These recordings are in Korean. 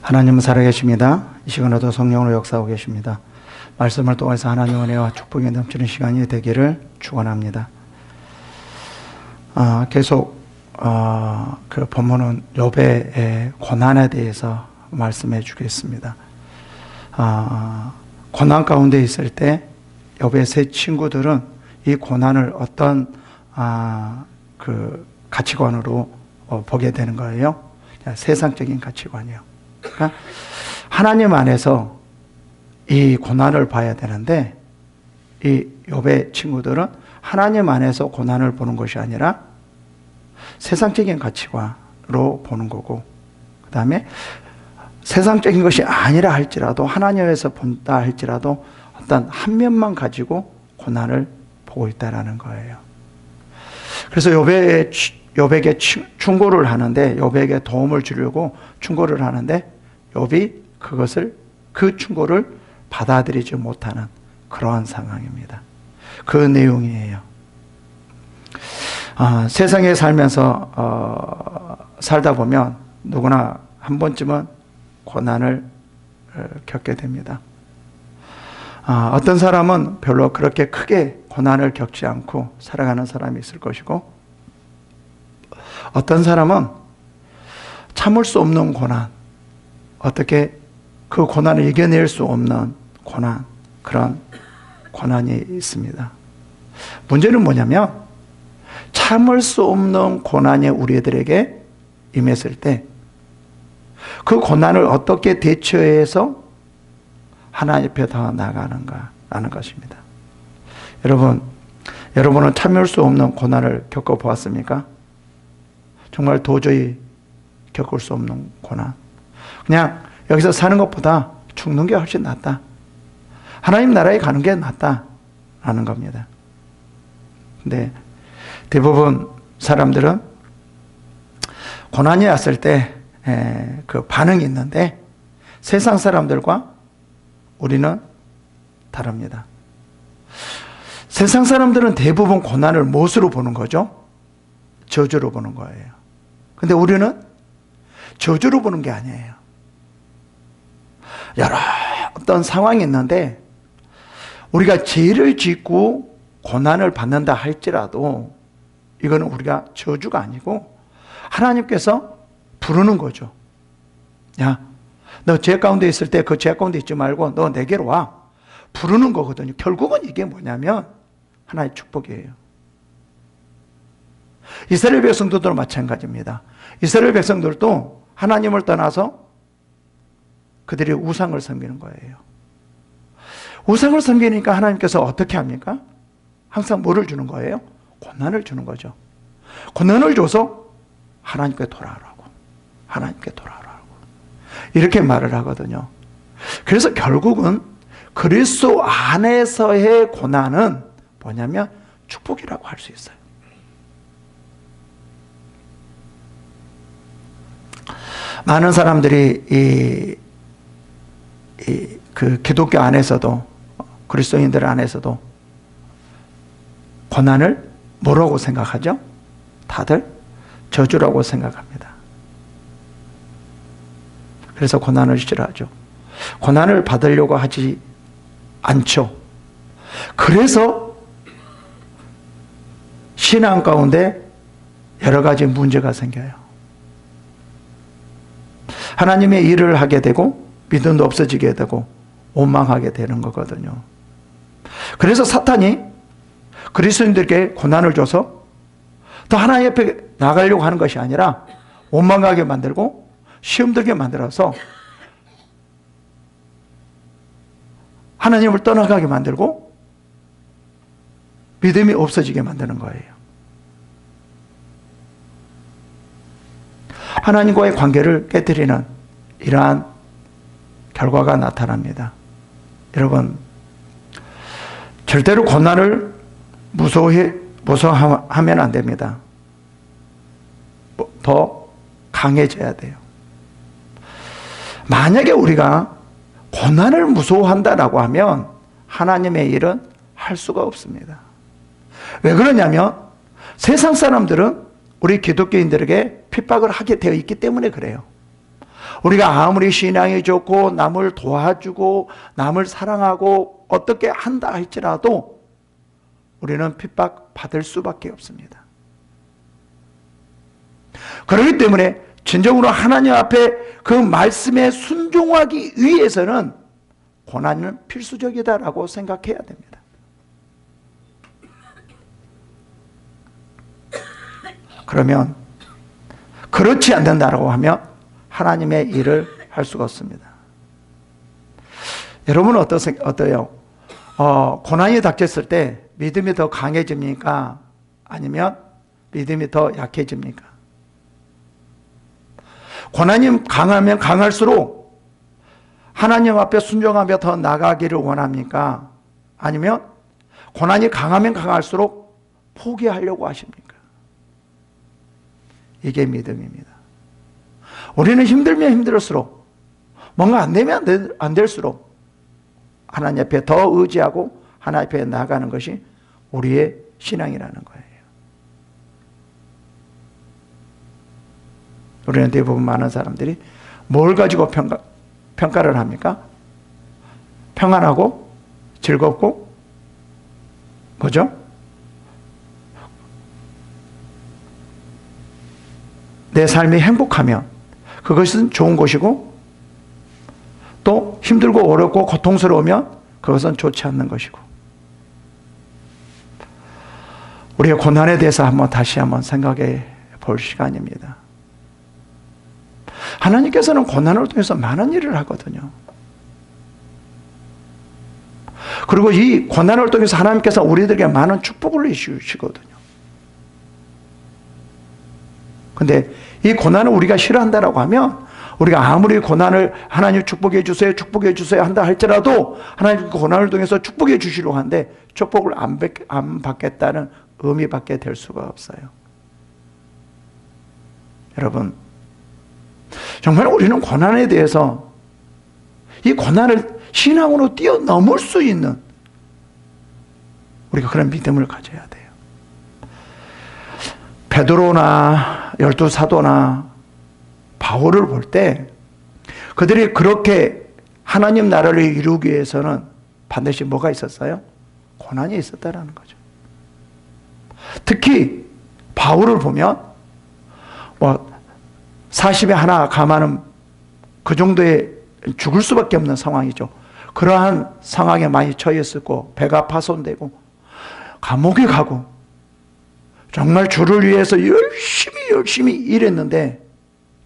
하나님은 살아계십니다. 이 시간에도 성령으로 역사하고 계십니다. 말씀을 통해서 하나님의 은혜와 축복이 넘치는 시간이 되기를 축원합니다. 계속 그 본문은 욥의 고난에 대해서 말씀해 주겠습니다. 고난 가운데 있을 때 욥의 세 친구들은 이 고난을 어떤 그 가치관으로 보게 되는 거예요. 세상적인 가치관이요. 그러니까 하나님 안에서 이 고난을 봐야 되는데, 이 욥의 친구들은 하나님 안에서 고난을 보는 것이 아니라 세상적인 가치관으로 보는 거고, 그 다음에 세상적인 것이 아니라 할지라도 하나님에서 본다 할지라도 어떤 한 면만 가지고 고난을 보고 있다라는 거예요. 그래서 욥에게 충고를 하는데, 욥에게 도움을 주려고 충고를 하는데 욥이 그 충고를 받아들이지 못하는 그러한 상황입니다. 그 내용이에요. 세상에 살면서 살다 보면 누구나 한 번쯤은 고난을 겪게 됩니다. 어떤 사람은 별로 그렇게 크게 고난을 겪지 않고 살아가는 사람이 있을 것이고, 어떤 사람은 참을 수 없는 고난, 어떻게 그 고난을 이겨낼 수 없는 고난, 그런 고난이 있습니다. 문제는 뭐냐면, 참을 수 없는 고난이 우리들에게 임했을 때 그 고난을 어떻게 대처해서 하나님 앞에 더 나아가는가라는 것입니다. 여러분은 참을 수 없는 고난을 겪어보았습니까? 정말 도저히 겪을 수 없는 고난. 그냥 여기서 사는 것보다 죽는 게 훨씬 낫다. 하나님 나라에 가는 게 낫다라는 겁니다. 근데 대부분 사람들은 고난이 왔을 때 그 반응이 있는데, 세상 사람들과 우리는 다릅니다. 세상 사람들은 대부분 고난을 무엇으로 보는 거죠? 저주로 보는 거예요. 근데 우리는 저주로 보는 게 아니에요. 여러 어떤 상황이 있는데 우리가 죄를 짓고 고난을 받는다 할지라도 이거는 우리가 저주가 아니고 하나님께서 부르는 거죠. 야, 너 죄 가운데 있을 때 그 죄 가운데 있지 말고 너 내게로 와. 부르는 거거든요. 결국은 이게 뭐냐면 하나의 축복이에요. 이스라엘 백성들도 마찬가지입니다. 이스라엘 백성들도 하나님을 떠나서 그들이 우상을 섬기는 거예요. 우상을 섬기니까 하나님께서 어떻게 합니까? 항상 뭐를 주는 거예요? 고난을 주는 거죠. 고난을 줘서 하나님께 돌아오라고, 하나님께 돌아오라고 이렇게 말을 하거든요. 그래서 결국은 그리스도 안에서의 고난은 뭐냐면 축복이라고 할 수 있어요. 많은 사람들이 그 기독교 안에서도, 그리스도인들 안에서도 고난을 뭐라고 생각하죠? 다들 저주라고 생각합니다. 그래서 고난을 싫어하죠. 고난을 받으려고 하지 않죠. 그래서 신앙 가운데 여러 가지 문제가 생겨요. 하나님의 일을 하게 되고 믿음도 없어지게 되고 원망하게 되는 거거든요. 그래서 사탄이 그리스도인들에게 고난을 줘서 더 하나님 앞에 나가려고 하는 것이 아니라 원망하게 만들고 시험 들게 만들어서 하나님을 떠나가게 만들고 믿음이 없어지게 만드는 거예요. 하나님과의 관계를 깨뜨리는 이러한 결과가 나타납니다. 여러분, 절대로 고난을 무서워하면 안 됩니다. 더 강해져야 돼요. 만약에 우리가 고난을 무서워한다라고 하면 하나님의 일은 할 수가 없습니다. 왜 그러냐면 세상 사람들은 우리 기독교인들에게 핍박을 하게 되어 있기 때문에 그래요. 우리가 아무리 신앙이 좋고 남을 도와주고 남을 사랑하고 어떻게 한다 할지라도 우리는 핍박받을 수밖에 없습니다. 그렇기 때문에 진정으로 하나님 앞에 그 말씀에 순종하기 위해서는 고난은 필수적이다라고 생각해야 됩니다. 그러면 그렇지 않는다라고 하면 하나님의 일을 할 수가 없습니다. 여러분은 어떠요? 고난이 닥쳤을 때 믿음이 더 강해집니까? 아니면 믿음이 더 약해집니까? 고난이 강하면 강할수록 하나님 앞에 순종하며 더 나가기를 원합니까? 아니면 고난이 강하면 강할수록 포기하려고 하십니까? 이게 믿음입니다. 우리는 힘들면 힘들수록 뭔가 안 되면 안 될수록 하나님 앞에 더 의지하고 하나님 앞에 나가는 것이 우리의 신앙이라는 거예요. 우리는 대부분 많은 사람들이 뭘 가지고 평가를 합니까? 평안하고 즐겁고 뭐죠? 내 삶이 행복하면 그것은 좋은 것이고 또 힘들고 어렵고 고통스러우면 그것은 좋지 않는 것이고 우리의 고난에 대해서 다시 한번 생각해 볼 시간입니다. 하나님께서는 고난을 통해서 많은 일을 하거든요. 그리고 이 고난을 통해서 하나님께서 우리들에게 많은 축복을 주시거든요. 근데 이 고난을 우리가 싫어한다라고 하면 우리가 아무리 고난을 하나님 축복해 주세요, 축복해 주세요 한다 할지라도 하나님 고난을 통해서 축복해 주시려고 하는데 축복을 안 받겠다는 의미밖에 될 수가 없어요. 여러분, 정말 우리는 고난에 대해서 이 고난을 신앙으로 뛰어넘을 수 있는 우리가 그런 믿음을 가져야 돼요. 베드로나 열두 사도나 바울을 볼 때 그들이 그렇게 하나님 나라를 이루기 위해서는 반드시 뭐가 있었어요? 고난이 있었다라는 거죠. 특히 바울을 보면 40에 하나 감하는 그 정도의 죽을 수밖에 없는 상황이죠. 그러한 상황에 많이 처했었고 배가 파손되고 감옥에 가고 정말 주를 위해서 열심히 일했는데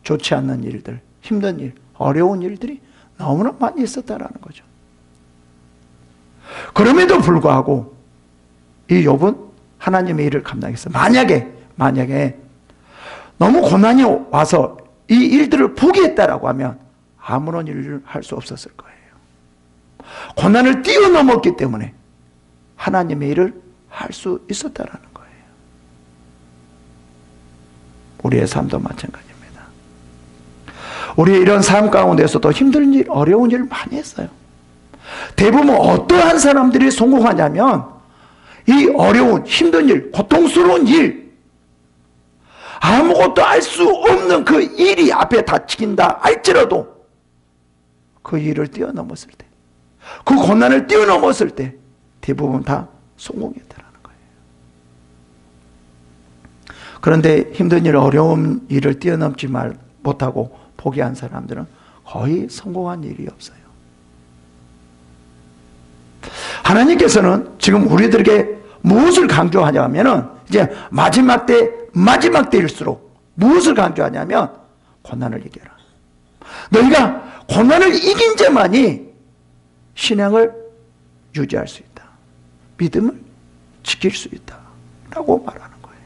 좋지 않는 일들, 힘든 일, 어려운 일들이 너무나 많이 있었다라는 거죠. 그럼에도 불구하고 이 욥은 하나님의 일을 감당했어요. 만약에 너무 고난이 와서 이 일들을 포기했다라고 하면 아무런 일을 할 수 없었을 거예요. 고난을 뛰어넘었기 때문에 하나님의 일을 할 수 있었다라는 거예요. 우리의 삶도 마찬가지입니다. 우리의 이런 삶 가운데서도 힘든 일, 어려운 일을 많이 했어요. 대부분 어떠한 사람들이 성공하냐면 이 어려운, 힘든 일, 고통스러운 일, 아무것도 알 수 없는 그 일이 앞에 닥친다 할지라도 그 일을 뛰어넘었을 때, 그 고난을 뛰어넘었을 때 대부분 다 성공했다라는 거예요. 그런데 힘든 일, 어려운 일을 뛰어넘지 못하고 포기한 사람들은 거의 성공한 일이 없어요. 하나님께서는 지금 우리들에게 무엇을 강조하냐면은 이제 마지막 때일수록 무엇을 강조하냐면 고난을 이겨라. 너희가 고난을 이긴 자만이 신앙을 유지할 수 있다. 믿음을 지킬 수 있다. 라고 말하는 거예요.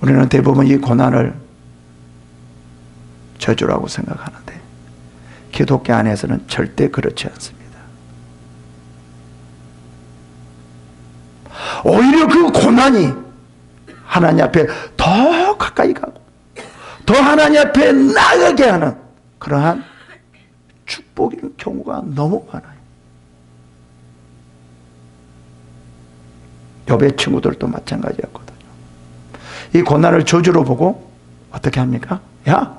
우리는 대부분 이 고난을 저주라고 생각하는데 기독교 안에서는 절대 그렇지 않습니다. 오히려 그 고난이 하나님 앞에 더 가까이 가고 더 하나님 앞에 나가게 하는 그러한 축복인 경우가 너무 많아요. 욥의 친구들도 마찬가지였거든요. 이 고난을 저주로 보고 어떻게 합니까? 야,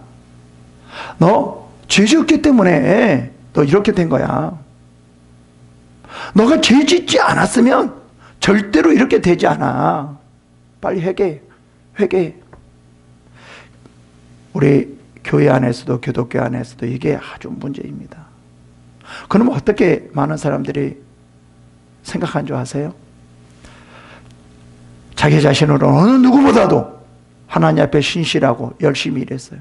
너 죄 지었기 때문에 너 이렇게 된 거야. 너가 죄 짓지 않았으면 절대로 이렇게 되지 않아. 빨리 회개해. 회개해. 우리 교회 안에서도 기독교 안에서도 이게 아주 문제입니다. 그럼 어떻게 많은 사람들이 생각한 줄 아세요? 자기 자신으로 어느 누구보다도 하나님 앞에 신실하고 열심히 일했어요.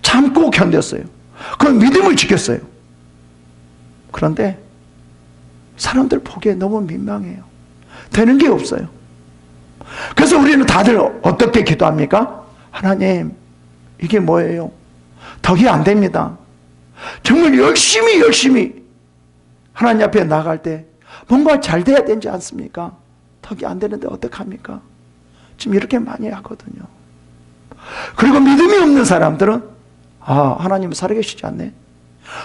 참고 견뎠어요. 그 믿음을 지켰어요. 그런데 사람들 보기에 너무 민망해요. 되는 게 없어요. 그래서 우리는 다들 어떻게 기도합니까? 하나님, 이게 뭐예요? 덕이 안 됩니다. 정말 열심히 하나님 앞에 나갈 때 뭔가 잘 돼야 되지 않습니까? 덕이 안 되는데 어떡합니까? 지금 이렇게 많이 하거든요. 그리고 믿음이 없는 사람들은 하나님은 살아계시지 않네.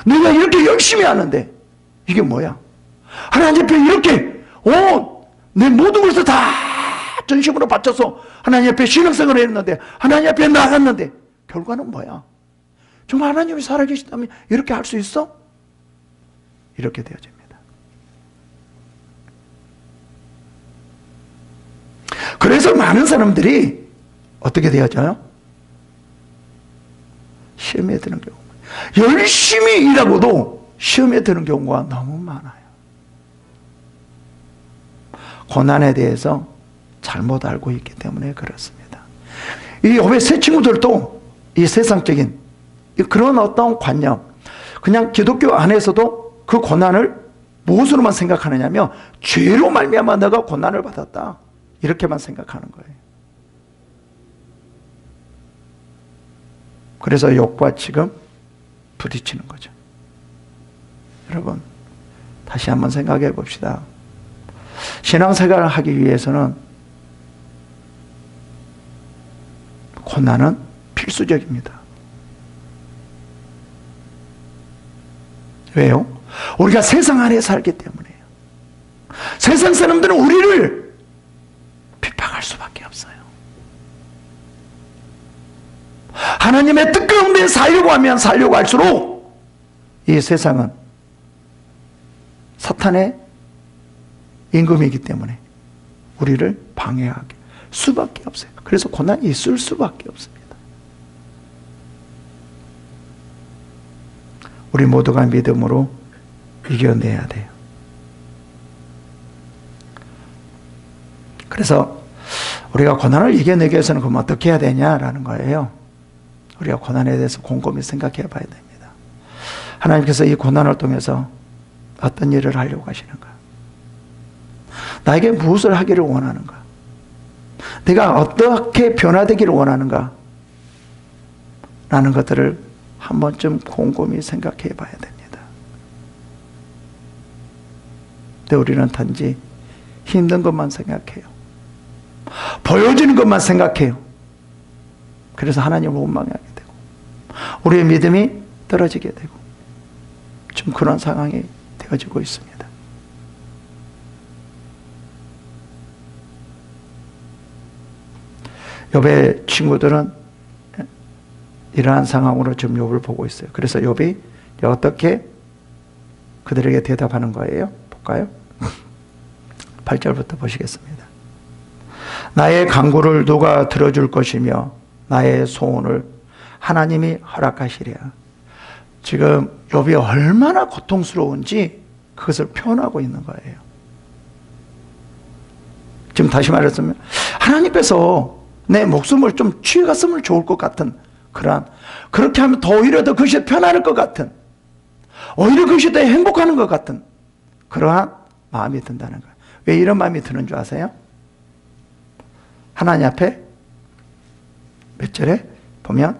내가 이렇게 열심히 하는데 이게 뭐야? 하나님 앞에 이렇게 내 모든 것을 다 전심으로 바쳐서 하나님 앞에 신앙생활을 했는데 하나님 앞에 나갔는데 결과는 뭐야? 정말 하나님이 살아계시다면 이렇게 할 수 있어? 이렇게 되어집니다. 그래서 많은 사람들이 어떻게 되어져요? 시험에 드는 경우. 열심히 일하고도 시험에 드는 경우가 너무 많아요. 고난에 대해서 잘못 알고 있기 때문에 그렇습니다. 이 욥의 세 친구들도 이 세상적인 그런 어떤 관념, 그냥 기독교 안에서도 그 고난을 무엇으로만 생각하느냐면 죄로 말미암아 내가 고난을 받았다, 이렇게만 생각하는 거예요. 그래서 욥과 지금 부딪히는 거죠. 여러분, 다시 한번 생각해 봅시다. 신앙생활을 하기 위해서는 고난은 필수적입니다. 왜요? 우리가 세상 안에 살기 때문에요. 세상 사람들은 우리를 핍박할 수밖에 없어요. 하나님의 뜻 가운데 살려고 하면 살려고 할수록 이 세상은 사탄의 임금이기 때문에 우리를 방해하게 수밖에 없어요. 그래서 고난이 있을 수밖에 없습니다. 우리 모두가 믿음으로 이겨내야 돼요. 그래서 우리가 고난을 이겨내기 위해서는 그럼 어떻게 해야 되냐라는 거예요. 우리가 고난에 대해서 곰곰이 생각해 봐야 됩니다. 하나님께서 이 고난을 통해서 어떤 일을 하려고 하시는가? 나에게 무엇을 하기를 원하는가? 내가 어떻게 변화되기를 원하는가? 라는 것들을 한 번쯤 곰곰이 생각해 봐야 됩니다. 근데 우리는 단지 힘든 것만 생각해요. 보여지는 것만 생각해요. 그래서 하나님을 원망하게 되고 우리의 믿음이 떨어지게 되고 지금 그런 상황이 되어지고 있습니다. 욥의 친구들은 이러한 상황으로 지금 욥을 보고 있어요. 그래서 욥이 어떻게 그들에게 대답하는 거예요? 볼까요? 8절부터 보시겠습니다. 나의 간구를 누가 들어줄 것이며 나의 소원을 하나님이 허락하시랴. 지금 욥이 얼마나 고통스러운지 그것을 표현하고 있는 거예요. 지금 다시 말했으면 하나님께서 내 목숨을 좀 취해갔으면 좋을 것 같은 그렇게 하면 더 오히려 더 그것이 편할 것 같은, 오히려 그것이 더 행복하는 것 같은 그러한 마음이 든다는 거예요. 왜 이런 마음이 드는 줄 아세요? 하나님 앞에 몇 절에 보면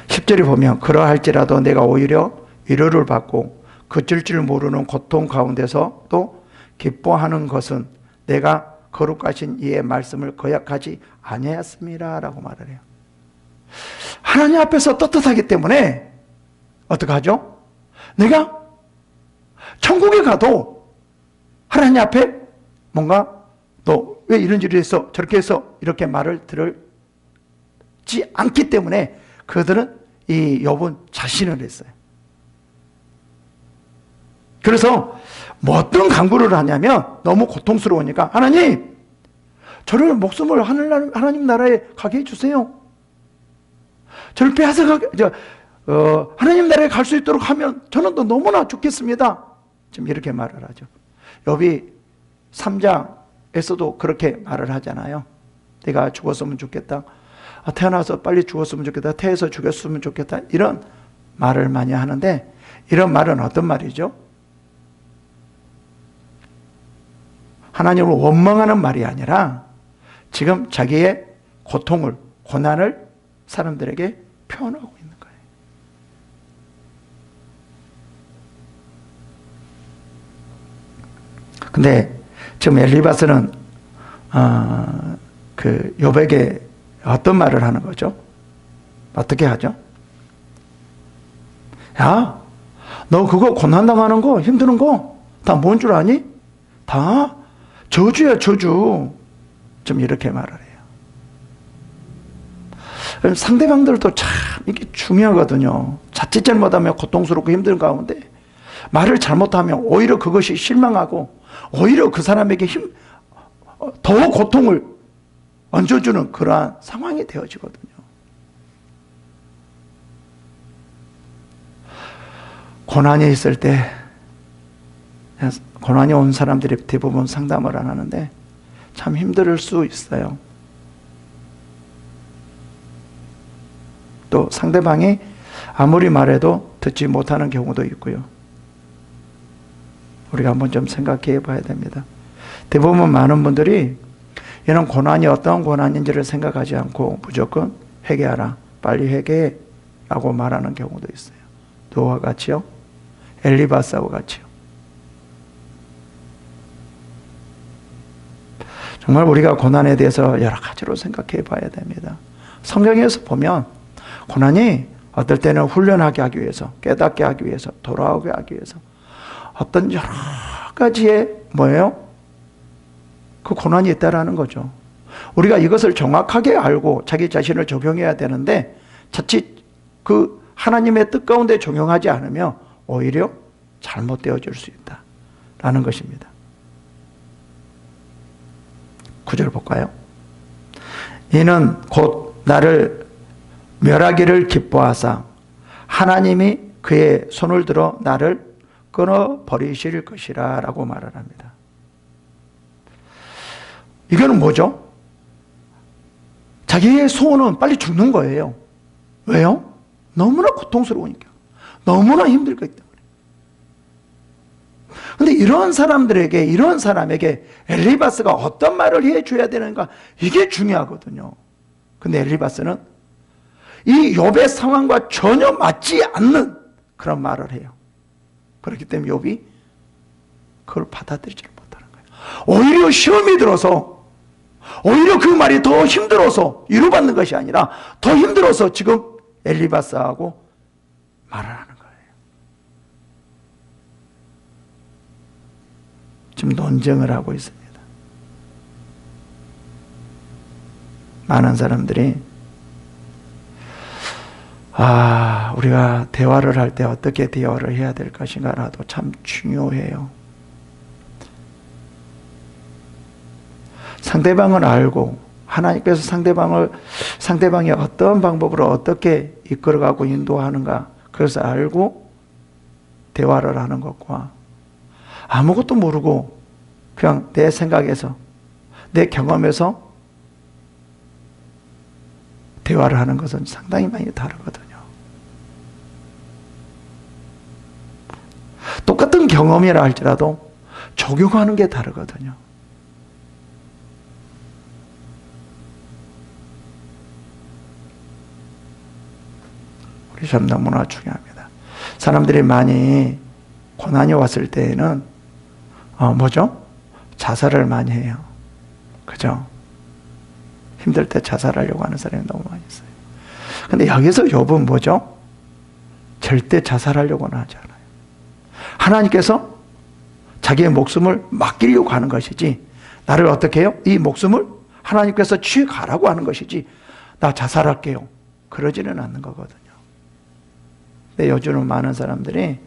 10절에 보면 그러할지라도 내가 오히려 위로를 받고 그칠 줄 모르는 고통 가운데서 또 기뻐하는 것은 내가 거룩하신 이의 말씀을 거역하지 아니하였습니다 라고 말을 해요. 하나님 앞에서 떳떳하기 때문에 어떻게 하죠? 내가 천국에 가도 하나님 앞에 뭔가 너 왜 이런 일을 했어? 저렇게 해서 이렇게 말을 들지 않기 때문에 그들은 이 욥은 자신을 했어요. 그래서 뭐 어떤 간구를 하냐면 너무 고통스러우니까 하나님, 저를 목숨을 하나님 나라에 가게 해주세요. 저를 빼앗아가게, 하나님 나라에 갈 수 있도록 하면 저는 또 너무나 좋겠습니다. 지금 이렇게 말을 하죠. 욥이 3장에서도 그렇게 말을 하잖아요. 내가 죽었으면 좋겠다. 태어나서 빨리 죽었으면 좋겠다. 태에서 죽였으면 좋겠다. 이런 말을 많이 하는데, 이런 말은 어떤 말이죠? 하나님을 원망하는 말이 아니라 지금 자기의 고통을, 고난을 사람들에게 표현하고 있는 거예요. 근데 지금 엘리바스는 그 욥에게 어떤 말을 하는 거죠? 어떻게 하죠? 야, 너 그거 고난당하는 거, 힘드는 거 다 뭔 줄 아니? 다 저주야, 저주. 좀 이렇게 말을 해요. 상대방들도 참 이게 중요하거든요. 자칫 잘못하면 고통스럽고 힘든 가운데 말을 잘못하면 오히려 그것이 실망하고 오히려 그 사람에게 더 고통을 얹어주는 그러한 상황이 되어지거든요. 고난이 있을 때, 고난이 온 사람들이 대부분 상담을 안 하는데 참 힘들 수 있어요. 또 상대방이 아무리 말해도 듣지 못하는 경우도 있고요. 우리가 한번 좀 생각해 봐야 됩니다. 대부분 많은 분들이 이런 고난이 어떤 고난인지를 생각하지 않고 무조건 회개하라, 빨리 회개해 라고 말하는 경우도 있어요. 누구와 같이요? 엘리바스와 같이요. 정말 우리가 고난에 대해서 여러 가지로 생각해 봐야 됩니다. 성경에서 보면 고난이 어떨 때는 훈련하게 하기 위해서, 깨닫게 하기 위해서, 돌아오게 하기 위해서 어떤 여러 가지의 뭐예요? 그 고난이 있다라는 거죠. 우리가 이것을 정확하게 알고 자기 자신을 적용해야 되는데 자칫 그 하나님의 뜻 가운데 적용하지 않으면 오히려 잘못되어질 수 있다라는 것입니다. 9절 볼까요? 이는 곧 나를 멸하기를 기뻐하사 하나님이 그의 손을 들어 나를 끊어버리실 것이라 라고 말을 합니다. 이거는 뭐죠? 자기의 소원은 빨리 죽는 거예요. 왜요? 너무나 고통스러우니까. 너무나 힘들기 때문에. 근데 이런 사람들에게, 이런 사람에게 엘리바스가 어떤 말을 해줘야 되는가, 이게 중요하거든요. 근데 엘리바스는 이 욥의 상황과 전혀 맞지 않는 그런 말을 해요. 그렇기 때문에 욥이 그걸 받아들이지 못하는 거예요. 오히려 시험이 들어서, 오히려 그 말이 더 힘들어서 위로받는 것이 아니라 더 힘들어서 지금 엘리바스하고 말을 하는 거예요. 지금 논쟁을 하고 있습니다. 많은 사람들이 우리가 대화를 할 때 어떻게 대화를 해야 될 것인가라도 참 중요해요. 상대방을 알고 하나님께서 상대방이 어떤 방법으로 어떻게 이끌어가고 인도하는가, 그것을 알고 대화를 하는 것과 아무것도 모르고 그냥 내 생각에서, 내 경험에서 대화를 하는 것은 상당히 많이 다르거든요. 똑같은 경험이라 할지라도 적용하는 게 다르거든요. 우리 참 너무나 중요합니다. 사람들이 많이 고난이 왔을 때에는 뭐죠? 자살을 많이 해요. 그죠? 힘들 때 자살하려고 하는 사람이 너무 많이 있어요. 근데 여기서 욥은 뭐죠? 절대 자살하려고는 하지 않아요. 하나님께서 자기의 목숨을 맡기려고 하는 것이지, 나를 어떻게 해요? 이 목숨을 하나님께서 취해가라고 하는 것이지, 나 자살할게요, 그러지는 않는 거거든요. 근데 요즘은 많은 사람들이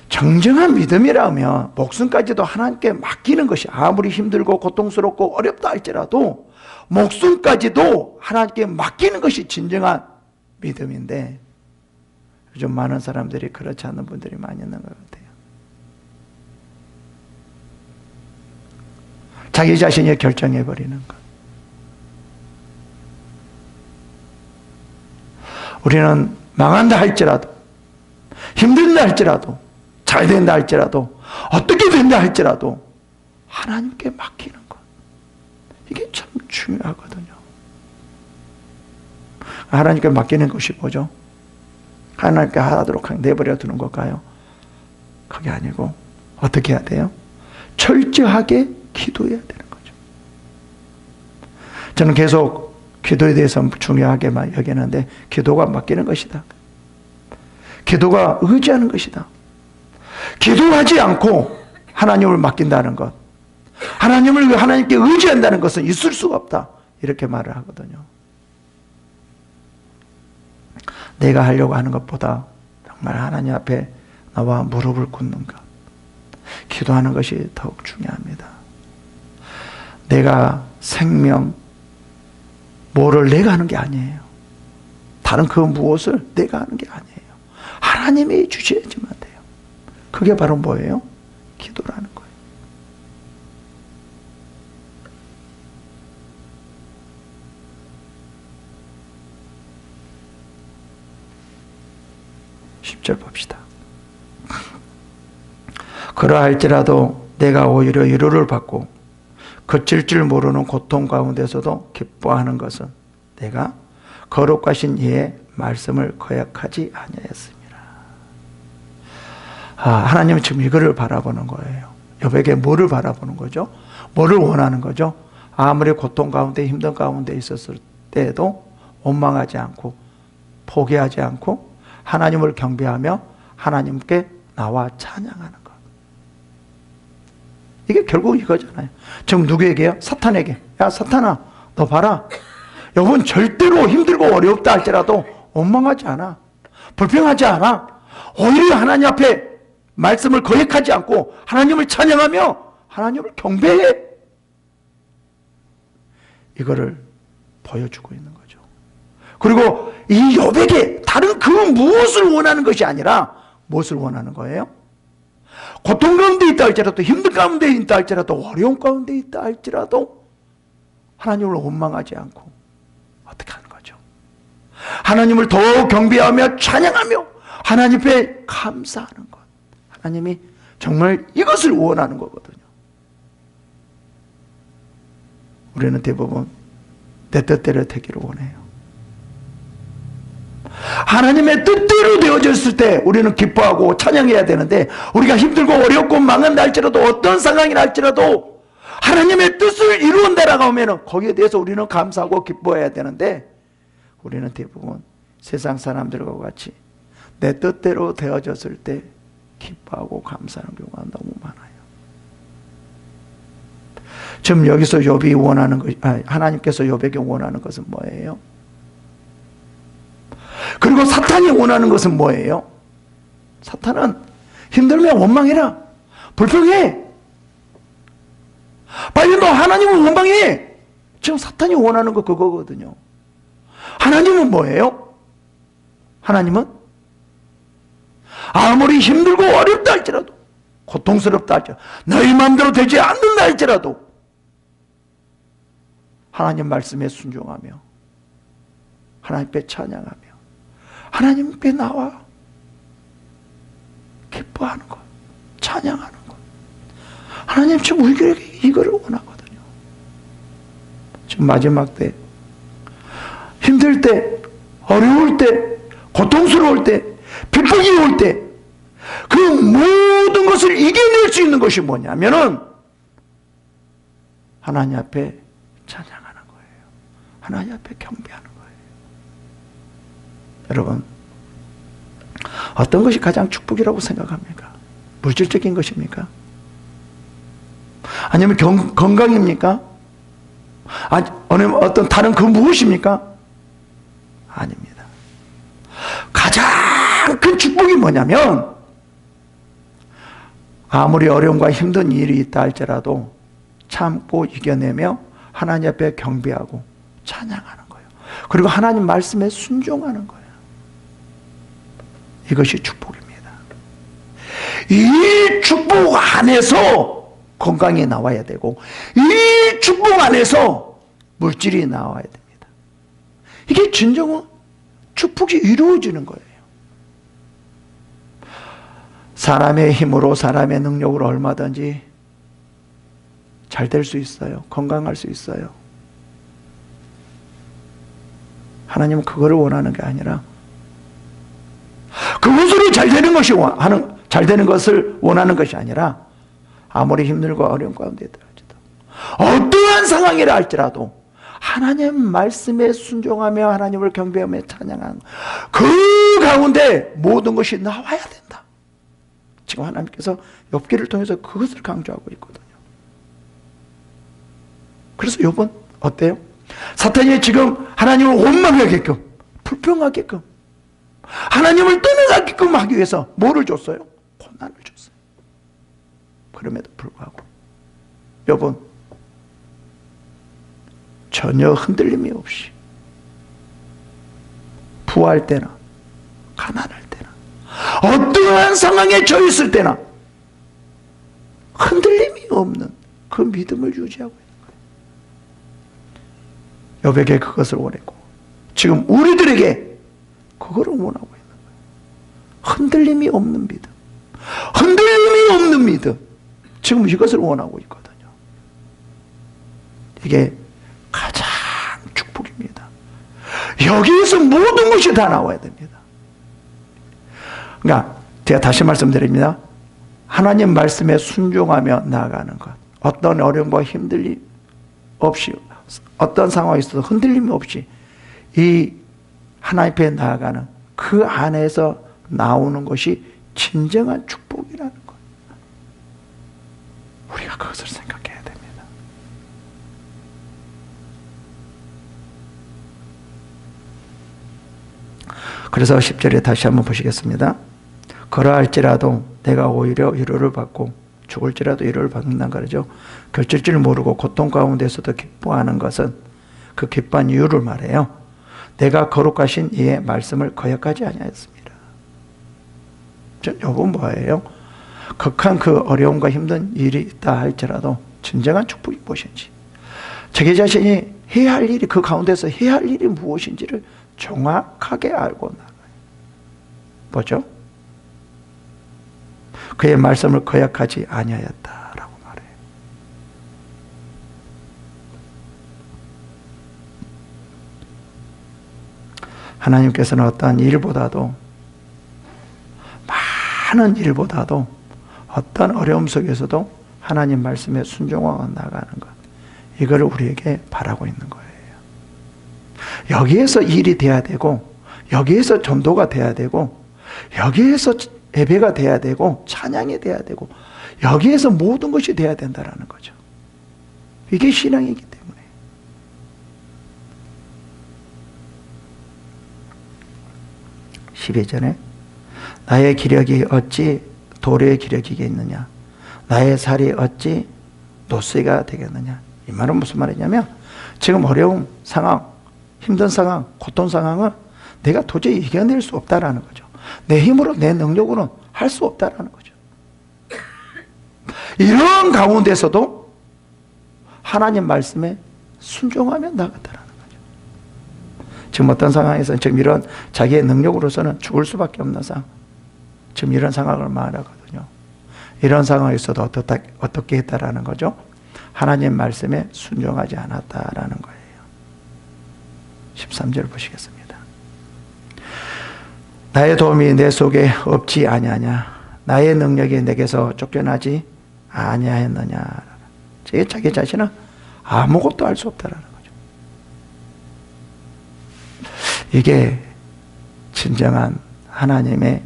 정정한 믿음이라면 목숨까지도 하나님께 맡기는 것이, 아무리 힘들고 고통스럽고 어렵다 할지라도 목숨까지도 하나님께 맡기는 것이 진정한 믿음인데, 요즘 많은 사람들이 그렇지 않은 분들이 많이 있는 것 같아요. 자기 자신이 결정해버리는 것. 우리는 망한다 할지라도, 힘든다 할지라도, 잘 된다 할지라도, 어떻게 된다 할지라도 하나님께 맡기는 것, 이게 참 중요하거든요. 하나님께 맡기는 것이 뭐죠? 하나님께 하도록 내버려 두는 걸까요? 그게 아니고 어떻게 해야 돼요? 철저하게 기도해야 되는 거죠. 저는 계속 기도에 대해서 중요하게만 여기는데, 기도가 맡기는 것이다. 기도가 의지하는 것이다. 기도하지 않고 하나님을 맡긴다는 것, 하나님께 의지한다는 것은 있을 수가 없다, 이렇게 말을 하거든요. 내가 하려고 하는 것보다 정말 하나님 앞에 나와 무릎을 꿇는 것, 기도하는 것이 더욱 중요합니다. 내가 생명, 뭐를 내가 하는 게 아니에요. 다른 그 무엇을 내가 하는 게 아니에요. 하나님이 주셔야지만 돼요. 그게 바로 뭐예요? 기도라는 거예요. (10절) 봅시다. 그러할지라도 내가 오히려 위로를 받고 그칠 줄 모르는 고통 가운데서도 기뻐하는 것은 내가 거룩하신 이의 말씀을 거역하지 아니하였습니다. 하나님은 지금 이거를 바라보는 거예요. 욥에게 뭐를 바라보는 거죠? 뭐를 원하는 거죠? 아무리 고통 가운데, 힘든 가운데 있었을 때에도 원망하지 않고 포기하지 않고 하나님을 경배하며 하나님께 나와 찬양하는 것. 이게 결국 이거잖아요. 지금 누구에게요? 사탄에게. 야, 사탄아, 너 봐라. 여러분 절대로 힘들고 어렵다 할지라도 원망하지 않아. 불평하지 않아. 오히려 하나님 앞에 말씀을 거역하지 않고 하나님을 찬양하며 하나님을 경배해. 이거를 보여주고 있는 거죠. 그리고 이 욥에게 다른 그 무엇을 원하는 것이 아니라 무엇을 원하는 거예요? 고통 가운데 있다 할지라도, 힘든 가운데 있다 할지라도, 어려운 가운데 있다 할지라도 하나님을 원망하지 않고 어떻게 하는 거죠? 하나님을 더 경배하며 찬양하며 하나님 앞에 감사하는 것. 하나님이 정말 이것을 원하는 거거든요. 우리는 대부분 내 뜻대로 되기를 원해요. 하나님의 뜻대로 되어졌을 때 우리는 기뻐하고 찬양해야 되는데, 우리가 힘들고 어렵고 망한다 할지라도, 어떤 상황이라 할지라도 하나님의 뜻을 이루어낸다라고 하면 거기에 대해서 우리는 감사하고 기뻐해야 되는데, 우리는 대부분 세상 사람들과 같이 내 뜻대로 되어졌을 때 기뻐하고 감사하는 경우가 너무 많아요. 지금 여기서 욥이 원하는 것, 하나님께서 욥에게 원하는 것은 뭐예요? 그리고 사탄이 원하는 것은 뭐예요? 사탄은 힘들면 원망해라, 불평해, 빨리 너 하나님을 원망해. 지금 사탄이 원하는 거 그거거든요. 하나님은 뭐예요? 하나님은 아무리 힘들고 어렵다 할지라도, 고통스럽다 할지라도, 너희 마음대로 되지 않는다 할지라도 하나님 말씀에 순종하며 하나님께 찬양하며 하나님께 나와 기뻐하는 것, 찬양하는 것. 하나님 지금 우리에게 이거를 원하거든요. 지금 마지막 때, 힘들 때, 어려울 때, 고통스러울 때, 비폭이 올 때, 그 모든 것을 이겨낼 수 있는 것이 뭐냐면은 하나님 앞에 찬양하는 거예요. 하나님 앞에 경배하는 거예요. 여러분, 어떤 것이 가장 축복이라고 생각합니까? 물질적인 것입니까? 아니면 건강입니까? 아니면 어떤 다른 그 무엇입니까? 아닙니다. 가장 큰 축복이 뭐냐면 아무리 어려움과 힘든 일이 있다 할지라도 참고 이겨내며 하나님 앞에 경배하고 찬양하는 거예요. 그리고 하나님 말씀에 순종하는 거예요. 이것이 축복입니다. 이 축복 안에서 건강이 나와야 되고 이 축복 안에서 물질이 나와야 됩니다. 이게 진정한 축복이 이루어지는 거예요. 사람의 힘으로 사람의 능력으로 얼마든지 잘 될 수 있어요. 건강할 수 있어요. 하나님은 그거를 원하는 게 아니라 그것으로 잘 되는 것을 원하는 것이 아니라 아무리 힘들고 어려운 가운데 있더라도 어떠한 상황이라 할지라도 하나님 말씀에 순종하며 하나님을 경배하며 찬양하는 그 가운데 모든 것이 나와야 된다. 지금 하나님께서 욥기를 통해서 그것을 강조하고 있거든요. 그래서 욥은 어때요? 사탄이 지금 하나님을 원망하게끔 불평하게끔 하나님을 떠나가게끔 하기 위해서 뭐를 줬어요? 고난을 줬어요. 그럼에도 불구하고 욥은 전혀 흔들림이 없이 부할 때나 가난할 때나 어떠한 상황에 처했을 때나 흔들림이 없는 그 믿음을 유지하고 있는 거예요. 욥에게 그것을 원했고 지금 우리들에게 그거를 원하고 있는 거예요. 흔들림이 없는 믿음, 흔들림이 없는 믿음, 지금 이것을 원하고 있거든요. 이게 가장 축복입니다. 여기에서 모든 것이 다 나와야 됩니다. 그러니까 제가 다시 말씀드립니다. 하나님 말씀에 순종하며 나아가는 것, 어떤 어려움과 힘들림 없이 어떤 상황에 있어도 흔들림 없이 이 하나님 앞에 나아가는 그 안에서 나오는 것이 진정한 축복이라는 것. 우리가 그것을 생각해야 됩니다. 그래서 10절에 다시 한번 보시겠습니다. 그러할지라도 내가 오히려 위로를 받고 죽을지라도 위로를 받는다는 거죠. 결칠 줄 모르고 고통 가운데서도 기뻐하는 것은 그 기뻐한 이유를 말해요. 내가 거룩하신 이의 말씀을 거역하지 아니하였습니다. 욥은 뭐예요? 극한 그 어려움과 힘든 일이 있다 할지라도 진정한 축복이 무엇인지 자기 자신이 해야 할 일이 그 가운데서 해야 할 일이 무엇인지를 정확하게 알고 나가요. 뭐죠? 그의 말씀을 거역하지 아니하였다라고 말해요. 하나님께서는 어떠한 일보다도 많은 일보다도 어떤 어려움 속에서도 하나님 말씀에 순종하고 나가는 것, 이걸 우리에게 바라고 있는 거예요. 여기에서 일이 돼야 되고 여기에서 전도가 돼야 되고 여기에서 예배가 돼야 되고 찬양이 돼야 되고 여기에서 모든 것이 돼야 된다는 거죠. 이게 신앙이기 때문에. (12절에) 나의 기력이 어찌 도래의 기력이겠느냐, 나의 살이 어찌 노쇠가 되겠느냐. 이 말은 무슨 말이냐면 지금 어려운 상황, 힘든 상황, 고통 상황은 내가 도저히 이겨낼 수 없다라는 거죠. 내 힘으로 내 능력으로는 할 수 없다라는 거죠. 이런 가운데서도 하나님 말씀에 순종하며 나갔다라는 거죠. 지금 어떤 상황에서 지금 이런 자기의 능력으로서는 죽을 수밖에 없는 상황, 지금 이런 상황을 말하거든요. 이런 상황에서도 어떻게 했다라는 거죠? 하나님 말씀에 순종하지 않았다라는 거예요. 13절 보시겠습니다. 나의 도움이 내 속에 없지 아니하냐, 나의 능력이 내게서 쫓겨나지 아니하였느냐. 자기 자신은 아무것도 할 수 없다라는 거죠. 이게 진정한 하나님의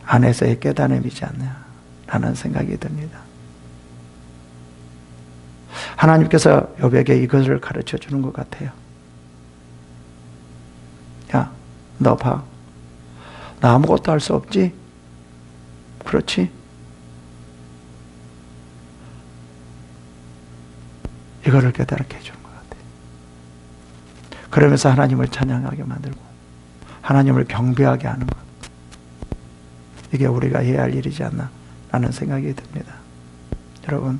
안에서의 깨달음이지 않냐라는 생각이 듭니다. 하나님께서 욥에게 이것을 가르쳐 주는 것 같아요. 야, 너 봐. 나 아무것도 할 수 없지? 그렇지? 이거를 깨달게 해주는 것 같아요. 그러면서 하나님을 찬양하게 만들고 하나님을 경배하게 하는 것. 이게 우리가 해야 할 일이지 않나 라는 생각이 듭니다. 여러분,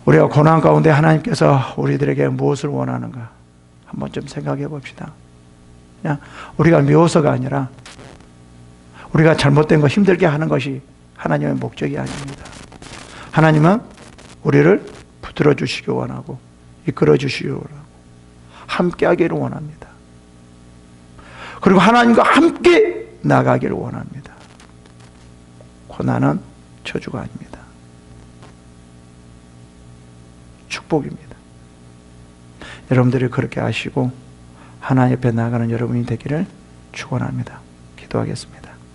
우리가 고난 가운데 하나님께서 우리들에게 무엇을 원하는가 한번 좀 생각해 봅시다. 그냥 우리가 미워서가 아니라 우리가 잘못된 거 힘들게 하는 것이 하나님의 목적이 아닙니다. 하나님은 우리를 붙들어 주시기 원하고 이끌어 주시기 원하고 함께 하기를 원합니다. 그리고 하나님과 함께 나가기를 원합니다. 고난은 저주가 아닙니다. 축복입니다. 여러분들이 그렇게 아시고 하나님 옆에 나가는 여러분이 되기를 축원합니다. 기도하겠습니다.